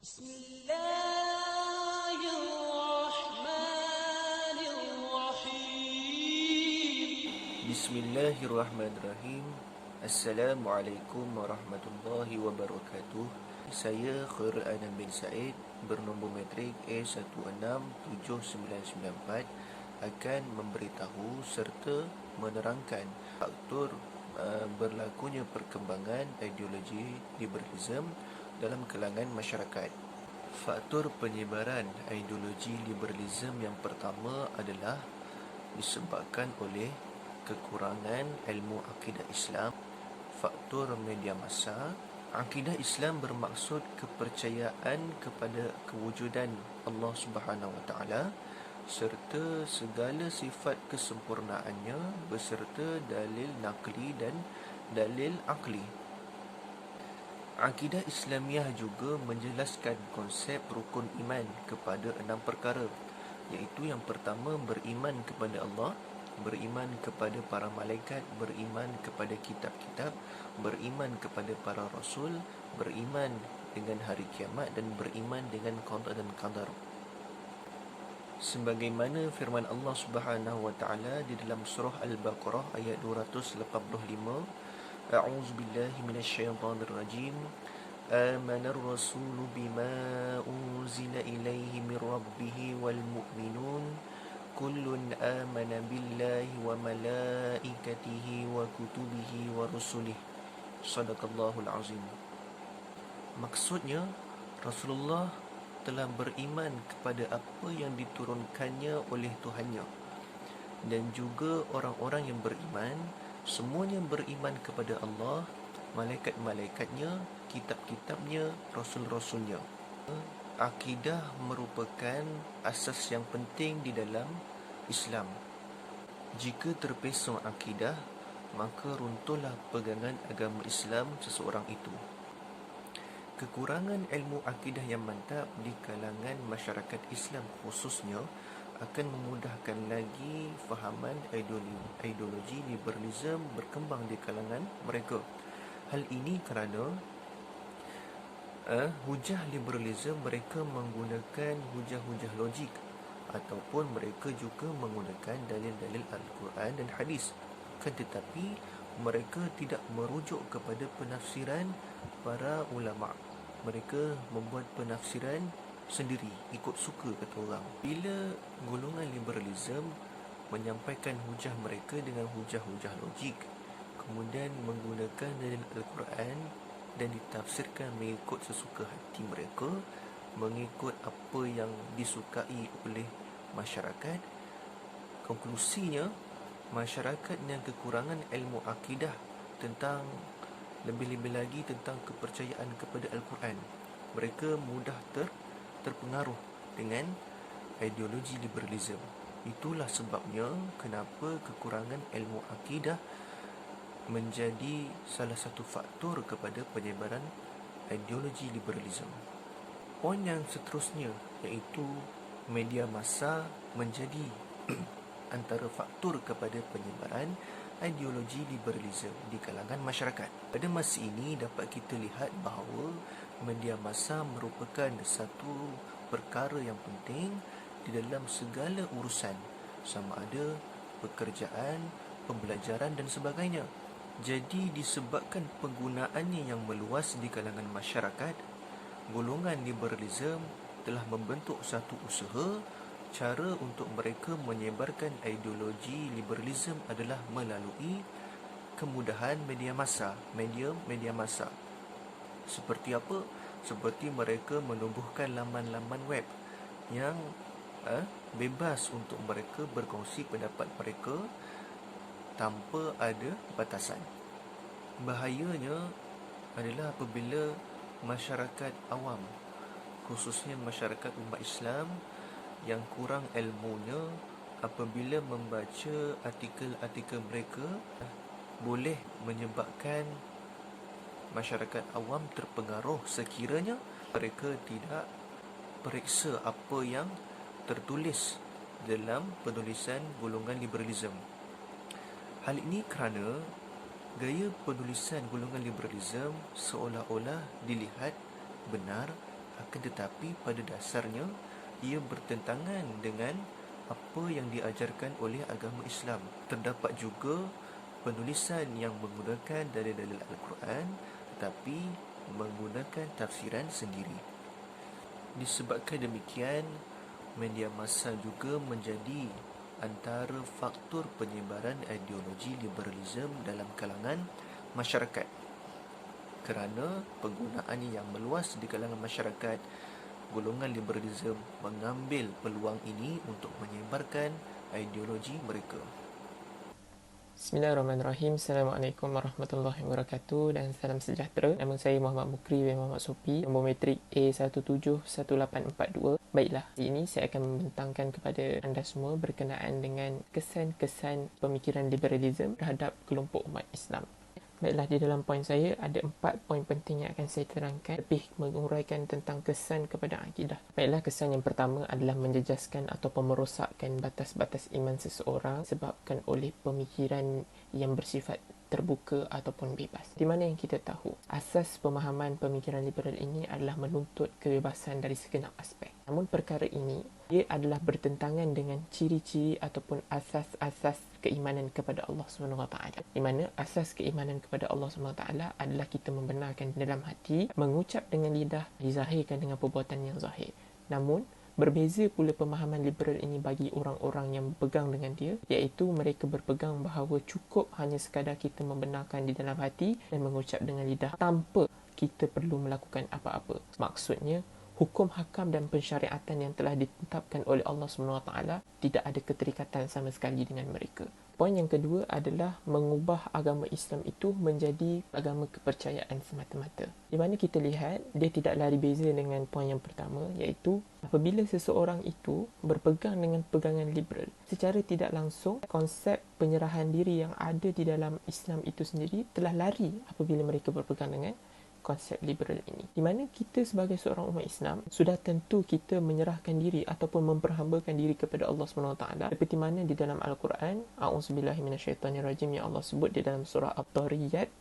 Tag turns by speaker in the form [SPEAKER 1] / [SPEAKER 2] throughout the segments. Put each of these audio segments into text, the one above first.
[SPEAKER 1] بسم الله الرحمن الرحيم.
[SPEAKER 2] Bismillahirrahmanirrahim. Assalamualaikum warahmatullahi wabarakatuh. Saya Khairul Anam bin Said bernombor matrik A167994 akan memberitahu serta menerangkan faktor berlakunya perkembangan ideologi liberalism dalam kalangan masyarakat. Faktor penyebaran ideologi liberalism yang pertama adalah disebabkan oleh kekurangan ilmu akidah Islam. Faktor media massa. Akidah Islam bermaksud kepercayaan kepada kewujudan Allah Subhanahu Wa Taala serta segala sifat kesempurnaannya beserta dalil nakli dan dalil akli. Akidah Islamiah juga menjelaskan konsep rukun iman kepada 6 perkara, iaitu yang pertama beriman kepada Allah, beriman kepada para malaikat, beriman kepada kitab-kitab, beriman kepada para rasul, beriman dengan hari kiamat dan beriman dengan qada dan qadar. Sebagaimana firman Allah Subhanahu wa taala di dalam surah Al-Baqarah ayat 285, A'udzu billahi minasyaitonir rajim. Amanar rasulu bima unzila ilaihi mir rabbih wal mu'minun kullun amana billahi wa malaikatihi wa kutubihi wa rusulihi. Sadaqallahul azim. Maksudnya, Rasulullah telah beriman kepada apa yang diturunkannya oleh Tuhannya, dan juga orang-orang yang beriman semuanya beriman kepada Allah, malaikat-malaikatnya, kitab-kitabnya, rasul-rasulnya. Akidah merupakan asas yang penting di dalam Islam. Jika terpesong akidah, maka runtuhlah pegangan agama Islam seseorang itu. Kekurangan ilmu akidah yang mantap di kalangan masyarakat Islam khususnya akan memudahkan lagi fahaman ideologi liberalism berkembang di kalangan mereka. Hal ini kerana hujah liberalism mereka menggunakan hujah-hujah logik ataupun mereka juga menggunakan dalil-dalil Al-Quran dan hadis. Tetapi mereka tidak merujuk kepada penafsiran para ulama'. Mereka membuat penafsiran sendiri, ikut suka kata orang. Bila golongan liberalism menyampaikan hujah mereka dengan hujah-hujah logik, kemudian menggunakan dalil Al-Quran dan ditafsirkan mengikut sesuka hati mereka, mengikut apa yang disukai oleh masyarakat, konklusinya masyarakat yang kekurangan ilmu akidah tentang lebih-lebih lagi tentang kepercayaan kepada Al-Quran, mereka mudah terpengaruh dengan ideologi liberalism. Itulah sebabnya kenapa kekurangan ilmu akidah menjadi salah satu faktor kepada penyebaran ideologi liberalism. Poin yang seterusnya iaitu media massa menjadi antara faktor kepada penyebaran ideologi liberalism di kalangan masyarakat. Pada masa ini dapat kita lihat bahawa media massa merupakan satu perkara yang penting di dalam segala urusan, sama ada pekerjaan, pembelajaran dan sebagainya. Jadi disebabkan penggunaannya yang meluas di kalangan masyarakat, golongan liberalism telah membentuk satu usaha. Cara untuk mereka menyebarkan ideologi liberalism adalah melalui kemudahan media massa, media massa. Seperti apa? Seperti mereka menubuhkan laman-laman web yang bebas untuk mereka berkongsi pendapat mereka tanpa ada batasan. Bahayanya adalah apabila masyarakat awam, khususnya masyarakat umat Islam yang kurang ilmunya, apabila membaca artikel-artikel mereka, boleh menyebabkan masyarakat awam terpengaruh sekiranya mereka tidak periksa apa yang tertulis dalam penulisan golongan liberalism. Hal ini kerana gaya penulisan golongan liberalism seolah-olah dilihat benar Akan tetapi pada dasarnya ia bertentangan dengan apa yang diajarkan oleh agama Islam. Terdapat juga penulisan yang menggunakan dalil-dalil Al-Quran tetapi menggunakan tafsiran sendiri. Disebabkan demikian, media massa juga menjadi antara faktor penyebaran ideologi liberalisme dalam kalangan masyarakat. Kerana penggunaannya yang meluas di kalangan masyarakat, golongan liberalisme mengambil peluang ini untuk menyebarkan ideologi mereka.
[SPEAKER 3] Bismillahirrahmanirrahim. Assalamualaikum warahmatullahi wabarakatuh dan salam sejahtera. Nama saya Muhammad Mukri bin Muhammad Sopi, nombor metrik A171842. Baiklah, hari ini saya akan membentangkan kepada anda semua berkenaan dengan kesan-kesan pemikiran liberalisme terhadap kelompok umat Islam. Baiklah, di dalam poin saya ada 4 poin penting yang akan saya terangkan, lebih menguraikan tentang kesan kepada akidah. Baiklah, kesan yang pertama adalah menjejaskan ataupun merosakkan batas-batas iman seseorang disebabkan oleh pemikiran yang bersifat terbuka ataupun bebas. Di mana yang kita tahu, asas pemahaman pemikiran liberal ini adalah menuntut kebebasan dari segenap aspek. Namun perkara ini, ia adalah bertentangan dengan ciri-ciri ataupun asas-asas keimanan kepada Allah SWT. Di mana asas keimanan kepada Allah SWT adalah kita membenarkan dalam hati, mengucap dengan lidah, dizahirkan dengan perbuatan yang zahir. Namun, berbeza pula pemahaman liberal ini bagi orang-orang yang berpegang dengan dia, iaitu mereka berpegang bahawa cukup hanya sekadar kita membenarkan di dalam hati dan mengucap dengan lidah tanpa kita perlu melakukan apa-apa. Maksudnya, hukum hakam dan pensyariatan yang telah ditetapkan oleh Allah SWT tidak ada keterikatan sama sekali dengan mereka. Poin yang kedua adalah mengubah agama Islam itu menjadi agama kepercayaan semata-mata. Di mana kita lihat dia tidak lari beza dengan poin yang pertama, iaitu apabila seseorang itu berpegang dengan pegangan liberal, secara tidak langsung konsep penyerahan diri yang ada di dalam Islam itu sendiri telah lari apabila mereka berpegang dengan konsep liberal ini. Di mana kita sebagai seorang umat Islam sudah tentu kita menyerahkan diri ataupun memperhambakan diri kepada Allah SWT, seperti mana di dalam Al-Quran, a'udzubillahi minasyaitonirrajim, yang Allah sebut di dalam surah At-Tariyat,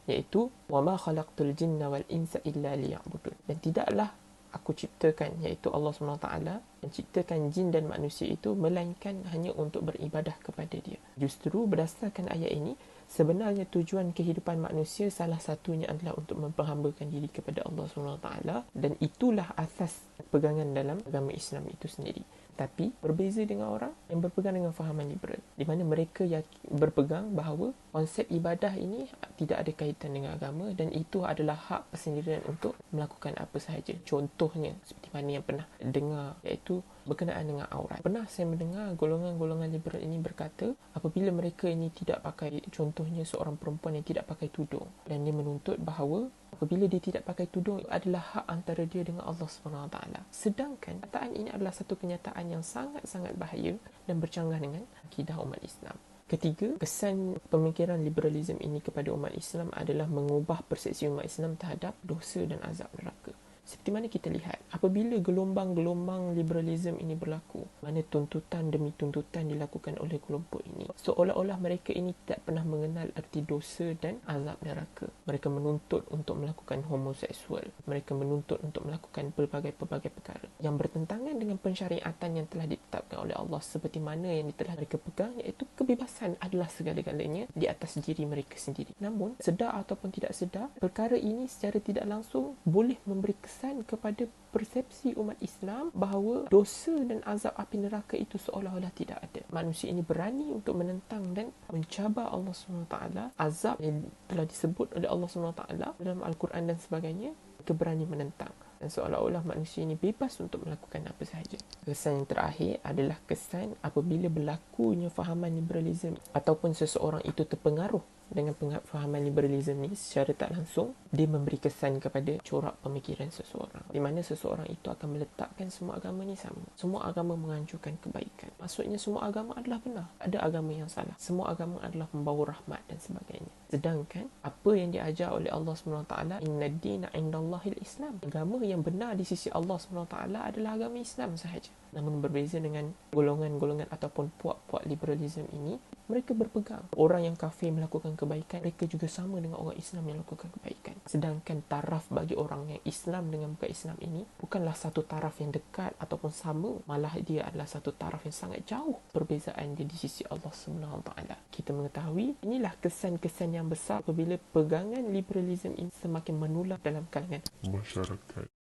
[SPEAKER 3] iaitu wama khalaqtul jinna wal insa illa liya'budun. Dan tidaklah aku ciptakan, iaitu Allah SWT menciptakan jin dan manusia itu melainkan hanya untuk beribadah kepada dia. Justru berdasarkan ayat ini, sebenarnya tujuan kehidupan manusia salah satunya adalah untuk memperhambakan diri kepada Allah SWT, dan itulah asas pegangan dalam agama Islam itu sendiri. Tapi berbeza dengan orang yang berpegang dengan fahaman liberal, di mana mereka berpegang bahawa konsep ibadah ini tidak ada kaitan dengan agama dan itu adalah hak persendirian untuk melakukan apa sahaja. Contohnya seperti mana yang pernah dengar, iaitu berkenaan dengan aurat. Pernah saya mendengar golongan-golongan liberal ini berkata apabila mereka ini tidak pakai, contohnya seorang perempuan yang tidak pakai tudung, dan dia menuntut bahawa apabila dia tidak pakai tudung adalah hak antara dia dengan Allah SWT. Sedangkan kenyataan ini adalah satu kenyataan yang sangat-sangat bahaya dan bercanggah dengan akidah umat Islam. Ketiga, kesan pemikiran liberalisme ini kepada umat Islam adalah mengubah persepsi umat Islam terhadap dosa dan azab neraka. Seperti mana kita lihat, apabila gelombang-gelombang liberalisme ini berlaku, mana tuntutan demi tuntutan dilakukan oleh kelompok ini, seolah-olah mereka ini tidak pernah mengenal arti dosa dan azab neraka. Mereka menuntut untuk melakukan homoseksual, mereka menuntut untuk melakukan pelbagai-pelbagai perkara yang bertentangan dengan pensyariatan yang telah ditetapkan oleh Allah, seperti mana yang telah mereka pegang, iaitu kebebasan adalah segala-galanya di atas diri mereka sendiri. Namun, sedar ataupun tidak sedar, perkara ini secara tidak langsung boleh memberi kesan kepada persepsi umat Islam bahawa dosa dan azab api neraka itu seolah-olah tidak ada. Manusia ini berani untuk menentang dan mencabar Allah SWT. Azab yang telah disebut oleh Allah SWT dalam Al-Quran dan sebagainya, mereka berani menentang. Dan seolah-olah manusia ini bebas untuk melakukan apa sahaja. Kesan yang terakhir adalah kesan apabila berlakunya fahaman liberalisme ataupun seseorang itu terpengaruh dengan fahaman liberalisme ni secara tak langsung, dia memberi kesan kepada corak pemikiran seseorang, di mana seseorang itu akan meletakkan semua agama ni sama. Semua agama menganjurkan kebaikan. Maksudnya semua agama adalah benar. Ada agama yang salah. Semua agama adalah membawa rahmat dan sebagainya. Sedangkan apa yang diajar oleh Allah SWT, inna dina indallahil Islam, agama yang benar di sisi Allah SWT adalah agama Islam sahaja. Namun berbeza dengan golongan-golongan ataupun puak-puak liberalism ini, mereka berpegang orang yang kafir melakukan kebaikan, mereka juga sama dengan orang Islam yang melakukan kebaikan. Sedangkan taraf bagi orang yang Islam dengan bukan Islam ini bukanlah satu taraf yang dekat ataupun sama, malah dia adalah satu taraf yang sangat jauh perbezaan dia di sisi Allah SWT. Kita mengetahui inilah kesan-kesan yang besar apabila pegangan liberalism ini semakin menular dalam kalangan
[SPEAKER 4] masyarakat.